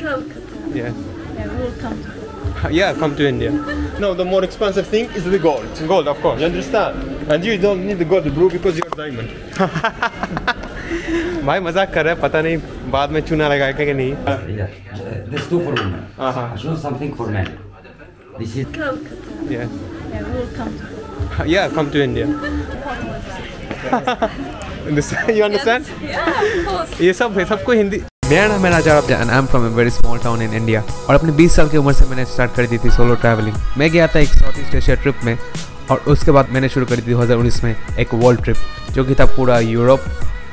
Calcutta. Yeah. Yeah, we will come to Yeah, come to India. No, the more expensive thing is the gold. Gold, of course. You understand? And you don't need the gold, bro, because you're diamond. भाई मजाक कर रहा है, पता नहीं बाद में चूना लगाएगा कि नहीं। Yeah, this two for women. Uh-huh. I show something for men. This is Calcutta. Yeah. Yeah, we will come to Yeah, come to India. You understand? Yeah, of course. ये सबको हिंदी। मेरा नाम है Raja and I am from a very small town in India. और अपने 20 साल की उम्र से मैंने स्टार्ट कर दी थी सोलो ट्रैवलिंग। मैं गया था एक साउथ ईस्ट एशिया ट्रिप में, और उसके बाद मैंने शुरू करी थी 2019 में एक वर्ल्ड ट्रिप, जो कि था पूरा यूरोप।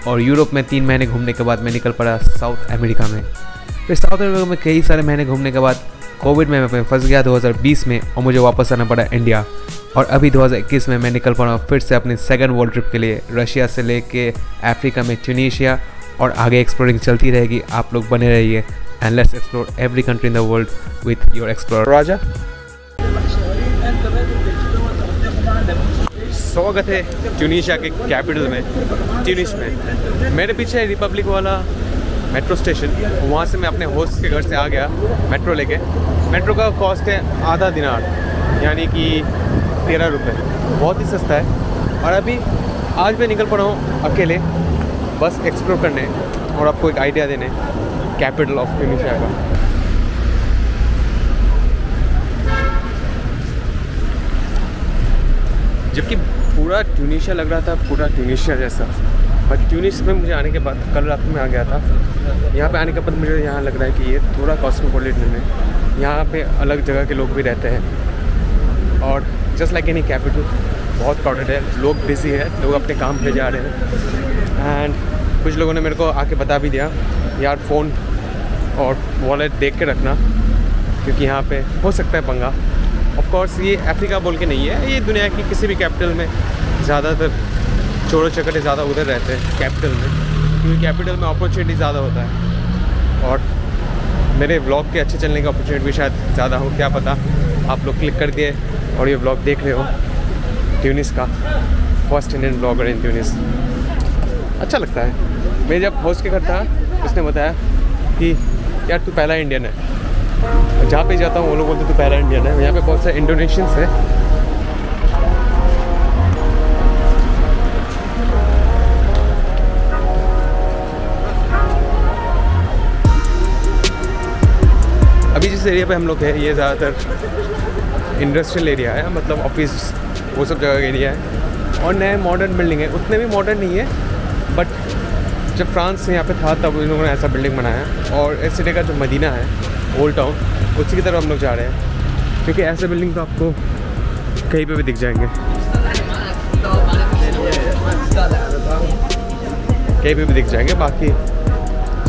और यूरोप में 3 महीने घूमने के बाद मैं निकल पड़ा साउथ अमेरिका में। फिर साउथ अमेरिका में कई सारे महीने घूमने के बाद कोविड में मैं फंस गया 2020 में, और मुझे वापस आना पड़ा इंडिया। और अभी 2021 में मैं निकल पड़ा फिर से अपनी सेकंड वर्ल्ड ट्रिप के लिए, रशिया से लेके अफ्रीका में ट्यूनीशिया, और आगे एक्सप्लोरिंग चलती रहेगी। आप लोग बने रहिए and let's explore every country in the world with your explorer Raja. स्वागत है ट्यूनीशिया के कैपिटल में, ट्यूनिस में। मेरे पीछे रिपब्लिक वाला मेट्रो स्टेशन, वहाँ से मैं अपने होस्ट के घर से आ गया मेट्रो लेके। मेट्रो का कॉस्ट है आधा दिनार, यानी कि 13 रुपये, बहुत ही सस्ता है। और अभी आज मैं निकल पड़ा हूँ अकेले, बस एक्सप्लोर करने और आपको एक आइडिया देने कैपिटल ऑफ ट्यूनीशिया का। जबकि पूरा ट्यूनीशिया लग रहा था, पूरा ट्यूनीशिया जैसा, बट ट्यूनिस में मुझे आने के बाद कल रात में आ गया था। यहाँ पे आने के बाद मुझे यहाँ लग रहा है कि ये थोड़ा कॉस्मोपॉलिटन है। यहाँ पे अलग जगह के लोग भी रहते हैं, और जस्ट लाइक एनी कैपिटल बहुत क्राउडेड है, लोग बिजी है, लोग अपने काम पे जा रहे हैं। एंड कुछ लोगों ने मेरे को आके बता भी दिया, यार फ़ोन और वॉलेट देख के रखना, क्योंकि यहाँ पे हो सकता है पंगा। ऑफ कोर्स ये अफ्रीका बोल के नहीं है, ये दुनिया की किसी भी कैपिटल में ज़्यादातर चोरों चकटे ज़्यादा उधर रहते हैं कैपिटल में, क्योंकि कैपिटल में अपॉर्चुनिटी ज़्यादा होता है। और मेरे व्लॉग के अच्छे चलने का अपॉर्चुनिटी भी शायद ज़्यादा हो, क्या पता। आप लोग क्लिक कर दिए और ये व्लॉग देख रहे हो ट्यूनिस का, फर्स्ट इंडियन ब्लॉगर इन ट्यूनिस। अच्छा लगता है। मैं जब होस्ट के घर था, उसने बताया कि यार तू पहला इंडियन है। जहाँ पे जाता हूँ वो लोग बोलते तू पहला इंडियन है। यहाँ पे बहुत सारे इंडोनेशियंस हैं। अभी जिस एरिया पे हम लोग हैं ये ज़्यादातर इंडस्ट्रियल एरिया है, मतलब ऑफिस वो सब जगह का एरिया है। और नए मॉडर्न बिल्डिंग है, उतने भी मॉडर्न नहीं है, बट जब फ्रांस यहाँ पे था तब इन लोगों ने ऐसा बिल्डिंग बनाया। और इस सिटी का जो मदीना है, ओल्ड टाउन, उसी की तरफ हम लोग जा रहे हैं, क्योंकि ऐसे बिल्डिंग तो आपको कहीं पे भी दिख जाएंगे, कहीं पे भी दिख जाएंगे। बाकी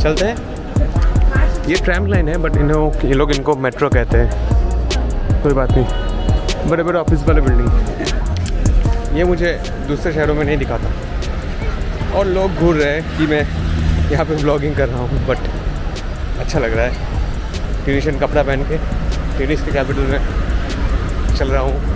चलते हैं। ये ट्रैम लाइन है, बट ये लोग इनको मेट्रो कहते हैं। कोई बात नहीं, बड़े बड़े ऑफिस वाले बिल्डिंग ये मुझे दूसरे शहरों में नहीं दिखाता। और लोग घूर रहे हैं कि मैं यहाँ पे ब्लॉगिंग कर रहा हूँ, बट अच्छा लग रहा है। ट्यूनिशियन कपड़ा पहन के ट्यूनिस के कैपिटल में चल रहा हूँ।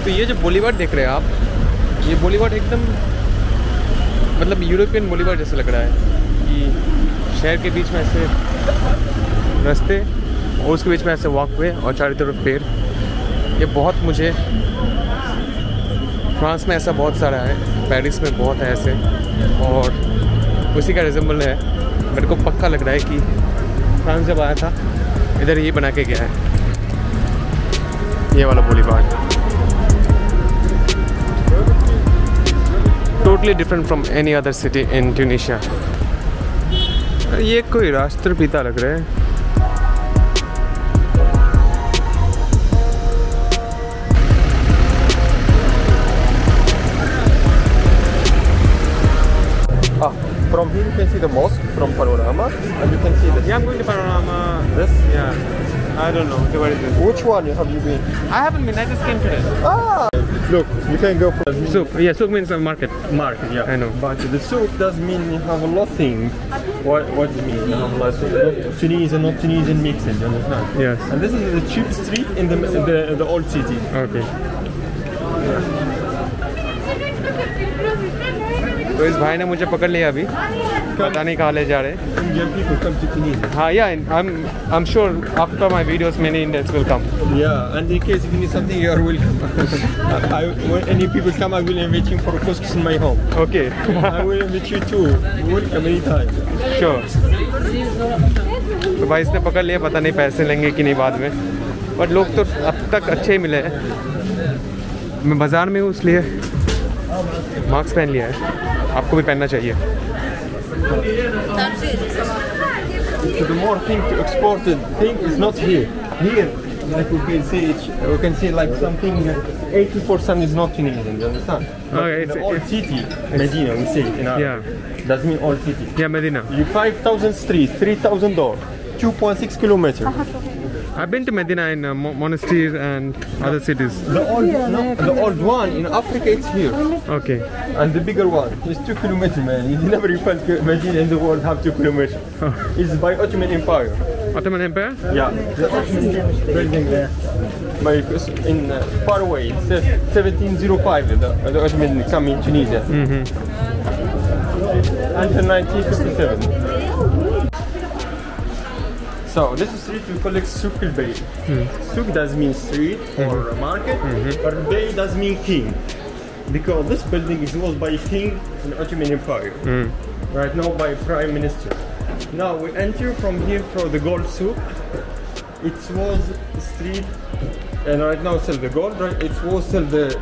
तो ये जो बोलीवार्ड देख रहे हैं आप, ये बोलीवार्ड एकदम मतलब यूरोपियन बोलीवार्ड जैसा लग रहा है, कि शहर के बीच में ऐसे रास्ते और उसके बीच में ऐसे वॉकवे और चारों तरफ पेड़। ये बहुत मुझे फ्रांस में ऐसा बहुत सारा है, पेरिस में बहुत है ऐसे, और उसी का रिजेंबल है। मेरे को पक्का लग रहा है कि फ्रांस जब आया था इधर ही बना के गया है, ये वाला बोलीवार्ड। Totally different from any other city in Tunisia. ये कोई राष्ट्रपिता लग रहा है। From here you can see the mosque from Panorama, and you can see the. Yeah, I'm going to Panorama. This. Yeah. I don't know. Okay, what is this? Which one have you been? I haven't been. I just came today. Ah! Look, you can go for Souk. Yeah, souk means a market. market, yeah. I know. But the souk does mean you have a lot of things. What does it mean? You have a lot of Tunisian, not Tunisian mixed, you understand? Yes. And this is the cheap street in the old city. Okay. तो इस भाई ने मुझे पकड़ लिया अभी, पता नहीं कहाँ ले जा रहे. Indian people come to Tunisia. हाँ, yeah, I'm sure after my videos many Indians will come. Yeah, and in case if you need something, you are welcome. When any people come, I will invite you for a couscous in my home. Okay. I will invite you too. Welcome anytime. Sure. तो भाई इसने पकड़ लिया, पता नहीं पैसे लेंगे कि नहीं बाद में. बट लोग तो अब तक अच्छे ही मिले हैं. मैं बाज़ार में हूँ इसलिए मास्क पहन लिया है. आपको भी पहनना चाहिए. So the more thing to exported thing is not here. Here, like we can see like something 80% is not Tunisian. You understand? Okay, In the old city, Medina, we say it in Arabic. Yeah. Does mean old city. Yeah, Medina. You 5,000 streets, $3,000, 2.6 kilometers. I've been to Medina in monasteries and other cities. The old one in Africa, it's here. Okay. And the bigger one is 2 kilometers, man. You never felt Medina in the world have 2 kilometers. It's by Ottoman Empire. Ottoman Empire? Yeah. The Ottoman building there. In far away, it's 1705. The Ottoman come in Tunisia. Until 1957. So this is street we call it Souk al-Bay. Souk does mean street or market, but Bay does mean king. Because this building was by a king in the Ottoman Empire. Right now by Prime Minister. Now we enter from here for the gold souk. It was street, and right now sell the gold. Right, it was sell the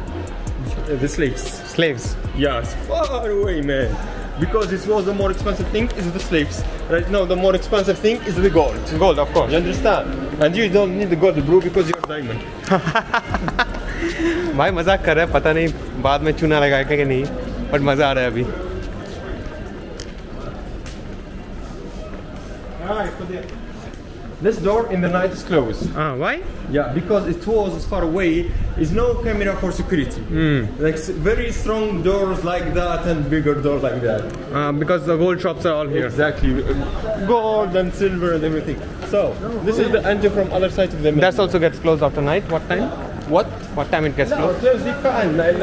slaves. Slaves. Yes, far away, man. Because it was the more expensive thing is the slaves. Right now the more expensive thing is the gold. Gold, of course. You understand? And you don't need the gold, bro, because you're diamond. भाई मजाक कर रहा है, पता नहीं बाद में चूना लगाएगा कि नहीं, बट मजा आ रहा है अभी. This door in the night is closed. Why? Yeah, because it was far away. It's no camera for security. Like very strong doors like that and bigger doors like that. Because the gold shops are all here. Exactly, gold and silver and everything. So this is the entry from other side of the. That also gets closed after night. What time? What? What time it gets No, closed? close depend. Like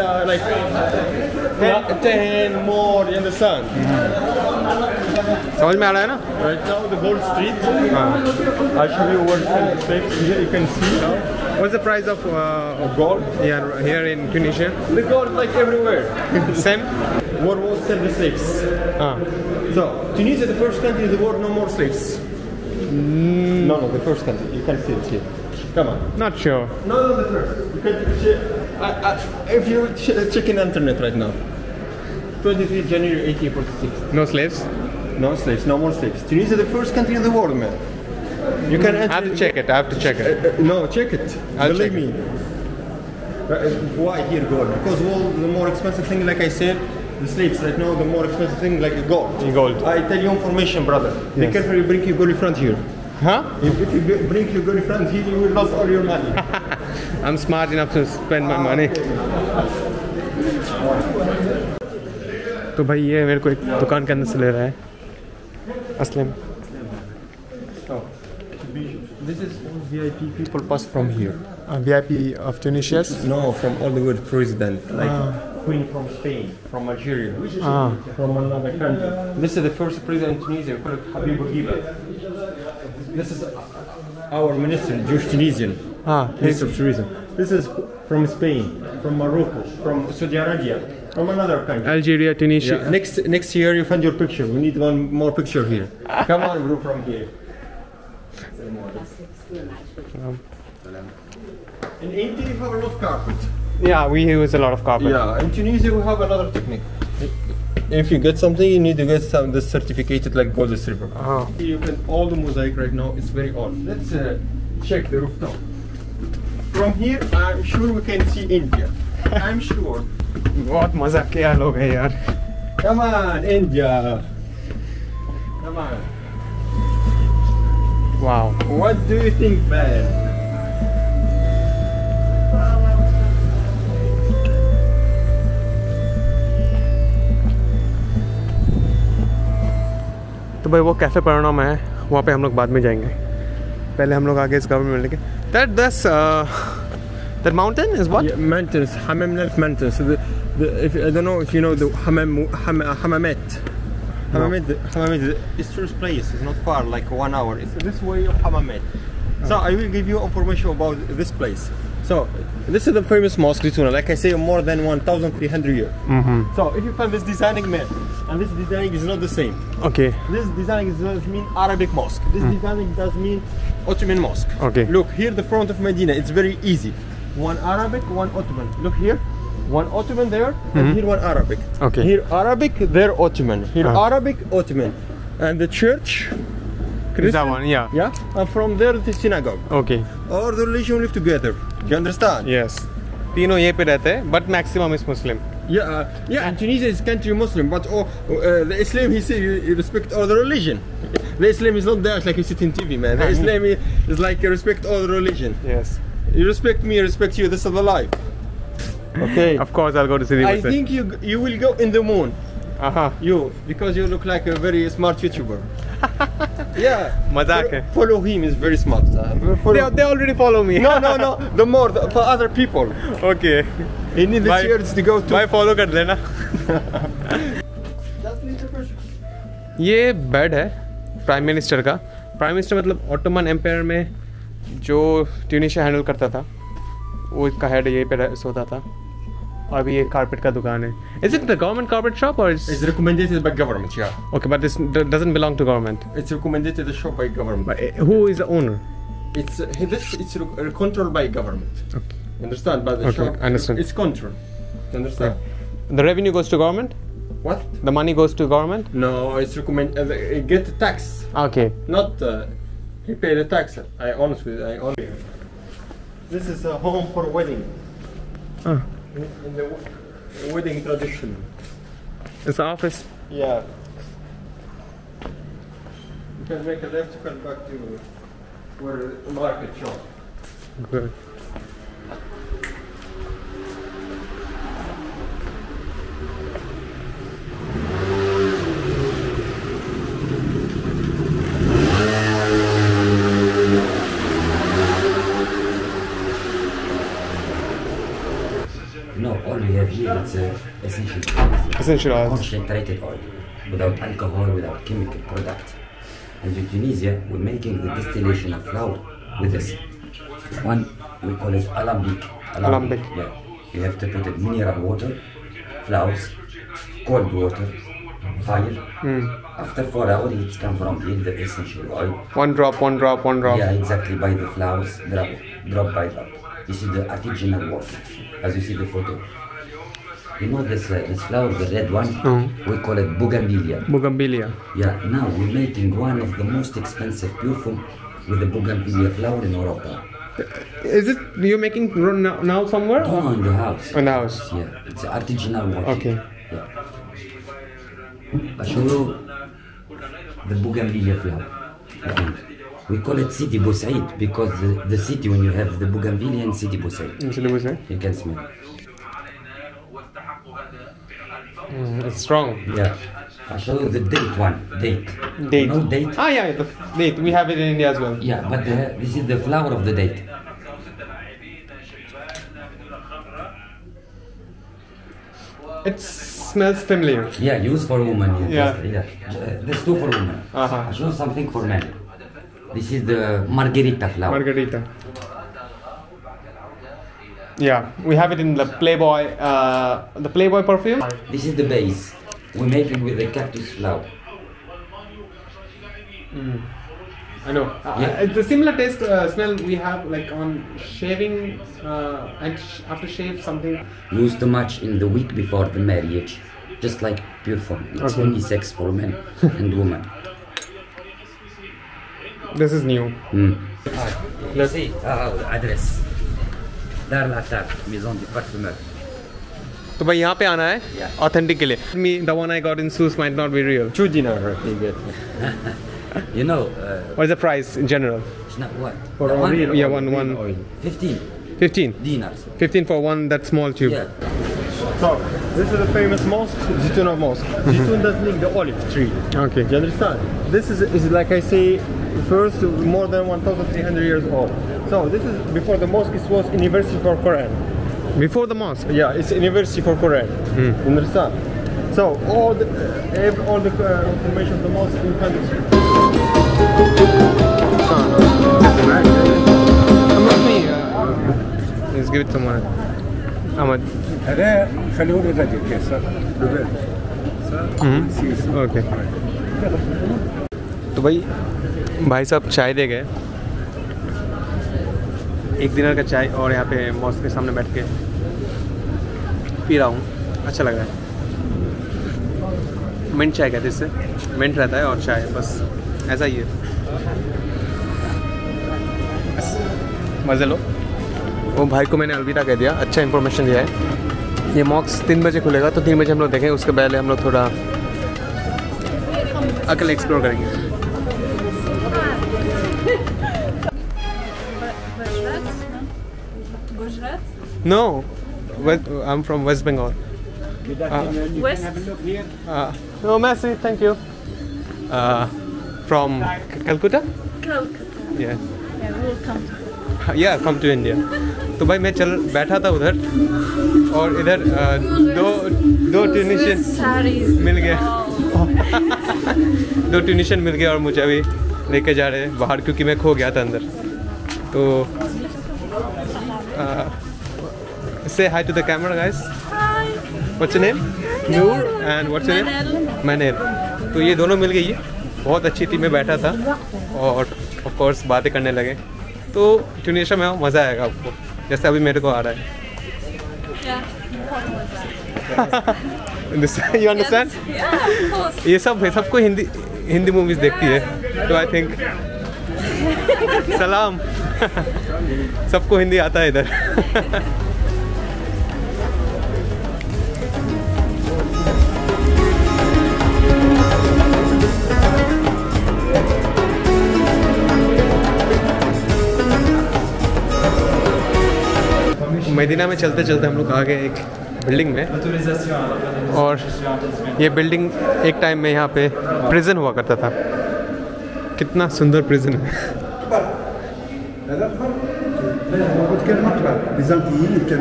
10 more. You understand? समझ में आ रहा है ना? Right now the gold street. I'll show you where the steps. Here you can see. What's the price of Gold. here in Tunisia? The gold like everywhere. Same? Where was sell the slaves? So Tunisia, the first country in the world, no more slaves. No, the first country. You can see it here. Come on. Not sure. No, the first. You can check. If you check in internet right now. 23 January 1846. No slaves? No slaves, no more slaves. Tunisia, the first country in the world, man. You can I have to check it. I have to check it. No, check it. I'll Believe check me. Why here gold? Because all the more expensive thing, like I said, the slaves right now, the more expensive thing like gold. Gold. I tell you information, brother. Be Yes. careful, you bring your girlfriend here. Huh? If you bring your girlfriend here, you will lose all your money. I'm smart enough to spend my money. तो भाई ये मेरे को एक दुकान के अंदर से ले रहा है Aslam. This is all VIP people pass from here. VIP of Tunisia? No, from all the world president, like Queen from Spain, from Algeria, from another country. This is the first president in Tunisia, called Habib Bourguiba. This is our minister, Jewish Tunisian, Minister of Tourism. This is from Spain, from Morocco, from Saudi Arabia, from another country. Algeria, Tunisia. Yeah. Next year you find your picture. We need one more picture here. Come on, bro, from here. In India you have a lot of carpet. Yeah, we use a lot of carpet. Yeah, in Tunisia we have another technique. If you get something, you need to get some this certificated like gold or silver. You can all the mosaic right now. It's very old. Let's check the rooftop. From here, I'm sure we can see India. I'm sure. बहुत मजा किया लोग हैं यार. Come on, India. Come on. Wow. What do you think, man? तो भाई वो cafe panorama है, वहाँ पे हम लोग बाद में जाएंगे। पहले हम लोग आगे इस गाँव में मिलेंगे। That mountain is what? Yeah, mountains, Hammam Nelf Mountains. So if, I don't know if you know the Hammamet. Hammamet is tourist place. It's not far, like 1 hour. It's this way of Hammamet. So I will give you information about this place. So this is the famous mosque, this one. Like I say, more than 1,300 years. So if you find this designing man, and this designing is not the same. Okay. This designing does mean Arabic mosque. This designing does mean Ottoman mosque. Okay. Look here, the front of Medina. It's very easy. One Arabic, one Ottoman. Look here, one Ottoman there, and here one Arabic. Okay. Here Arabic, there Ottoman. Here Arabic, Ottoman, and the church. Is that one? Yeah. Yeah. And from there the synagogue. Okay. All the religion live together. You understand? Yes. तीनों ये पे रहते हैं, but maximum is Muslim. Yeah. Yeah. And Tunisia is country Muslim, but the Islam, he say you respect all the religion. The Islam is not there like you sit in TV, man. The Islam is like you respect all the religion. Yes. You respect me, I respect you. This is the life. Okay. Of course, I'll go to Sidi. I think you will go in the moon. You, because you look like a very smart YouTuber. Yeah. मजाक है. Follow him, is very smart. They already follow me. No. The more for other people. Okay. He needs the church to go to. भाई follow कर लेना. ये bed है prime minister का. Prime minister मतलब Ottoman empire में जो Tunisia handle करता था, वो इसका हेड यहीं पे सोता था. और अभी ये कारपेट का दुकान है. Is it the government carpet shop or it's recommended by government? Yeah. Okay, but this doesn't belong to government. It's recommended to the shop by government. But who is the owner? It's controlled by government. Okay. Understand? By the shop. Understand. It's controlled. Understand? The revenue goes to government? What? The money goes to government? No, it's recommended. Get the tax. Okay. Not he pay the tax. I honestly. This is a home for wedding. In the wedding tradition. It's the office. Yeah. You can make a left to come back to where the market shop. Good. No, all we have here is essential oils. Concentrated oil, without alcohol, without chemical product. And in Tunisia, we're making the distillation of flour with this. One, we call it alambic. Alambic. Yeah. You have to put in mineral water, flours, cold water, fire. After 4 hours, it's come from here, the essential oil. One drop. Yeah, exactly, by the flowers, drop by drop. This is the artisanal water, as you see the photo. You know this flower, the red one? We call it bougainvillea. Bougainvillea. Yeah, now we're making one of the most expensive perfume with the bougainvillea flower in Europe. Is it you're making now somewhere? No, in the house. In the house. Yeah, it's artisanal water. Okay. Yeah. I show you the bougainvillea flower. Okay. We call it Sidi Bou Said because the city, when you have the bougainvillea in Sidi Bou Said, you can smell it. It's strong. Yeah. I'll show you the date one. Date. Date. You know date? Ah, yeah, the date. We have it in India as well. Yeah, but this is the flower of the date. It smells familiar. Yeah, used for women. Yeah. There's two for women. I'll show you something for men. This is the margarita flower. Margarita. Yeah, we have it in the Playboy perfume. This is the base. We make it with the cactus flower. I know. It's a similar taste, smell we have like on shaving and after shave something. Used too much in the week before the marriage, just like perfume. It's only sex for men and women. This is new. Let's see. Address. Dar Latar, Maison du Parfumeur. तो भाई यहाँ पे आना है authentic के लिए. Me, the one I got in Sous might not be real. $2 he get. You know, What's the price in general? it's not what? For The one? real Yeah, one. oil. 15 15. dinars. 15 for one that small tube. Yeah. So, this is the famous mosque, Zitouna Mosque. Zitoun does mean the olive tree. Okay. Do you understand? This is like I say, first more than 1,300 years old. So this is before the mosque. It was university for Quran. Before the mosque. Yeah, it's a university for Quran. You understand? So all the information of the mosque in front of you. Let's give it to someone. Ahmad. هذا خليه له غادي كيس okay तो भाई साहब चाय दे गए, एक दिनर का चाय, और यहाँ पे मॉस्क के सामने बैठ के पी रहा हूँ, अच्छा लग रहा है। मिंट चाय कहते हैं इससे, मिंट रहता है और चाय, बस ऐसा ही है, मज़े लो। वो भाई को मैंने अलविदा कह दिया, अच्छा इन्फॉर्मेशन दिया है। ये मॉस्क 3 बजे खुलेगा, तो 3 बजे हम लोग देखेंगे, उसके पहले हम लोग थोड़ा अकेले एक्सप्लोर करेंगे। Gujarat? No, I'm from West Bengal. West? No, Messi, thank you. From Calcutta? Calcutta. Yeah. Yeah, welcome. Yeah, come to India. तो भाई मैं बैठा था उधर, और इधर दो ट्यूनिशियन मिल गए। दो ट्यूनिशियन मिल गए और मुझे अभी लेके जा रहे हैं बाहर, क्योंकि मैं खो गया था अंदर। तो say hi to the camera, guys. Hi. What's your name? Noor. And what's your name? Manel. तो ये दोनों मिल गई, बहुत अच्छी थी। मैं बैठा था और ऑफ कोर्स बातें करने लगे। तो ट्यूनिशिया में मज़ा आएगा आपको, जैसे अभी मेरे को आ रहा है। Yeah. You understand? Yeah, of course. ये सबको हिंदी मूवीज़ देखती है, तो आई थिंक सलाम। सबको हिंदी आता है इधर। मदीना में चलते चलते हम लोग आ गए एक बिल्डिंग में, और ये बिल्डिंग एक टाइम में यहाँ पे प्रिजन हुआ करता था। कितना सुंदर प्रिजन है।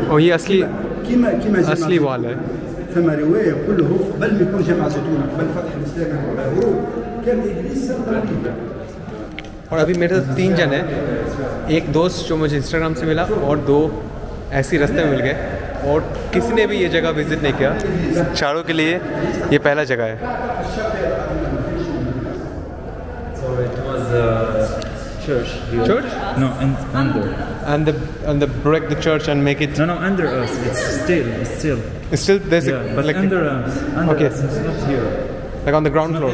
और ये असली वाल है। और अभी मेरे साथ 3 जन हैं, एक दोस्त जो मुझे इंस्टाग्राम से मिला, और 2 ऐसी रास्ते में मिल गए, और किसी ने भी ये जगह विज़िट नहीं किया। चारों के लिए ये पहला जगह है। So it was church. Church? No, under. And the break the church and make it. No, under us. It's still. It's still there's Yeah, but like under us. Under Okay. us. It's not here. like on the ground floor.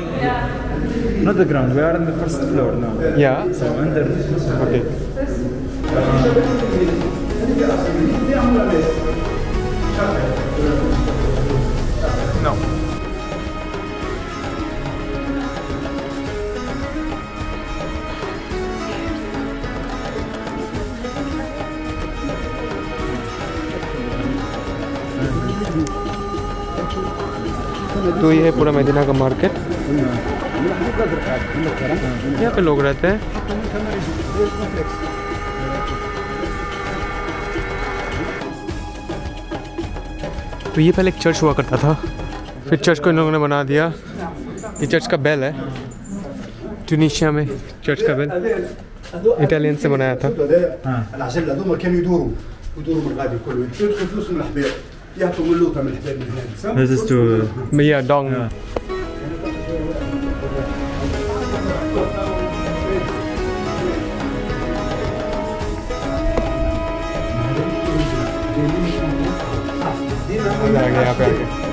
Not the ground. We are on the first floor now. Yeah. So under. Okay. No. तो ये है पूरा Medina का market, यहाँ पे लोग रहते हैं। तो ये पहले एक चर्च हुआ करता था, फिर चर्च को इन लोगों ने बना दिया। ये चर्च का बेल है, ट्यूनीशिया में चर्च का बेल इटालियन से बनाया था। العجل هذوما كانوا يدوروا من غادي كله يدفعوا فلوس من الحباب يعطوا من اللوطه من الحباب من هنا. This is to. Yeah, dong. Yeah. यहाँ पे आके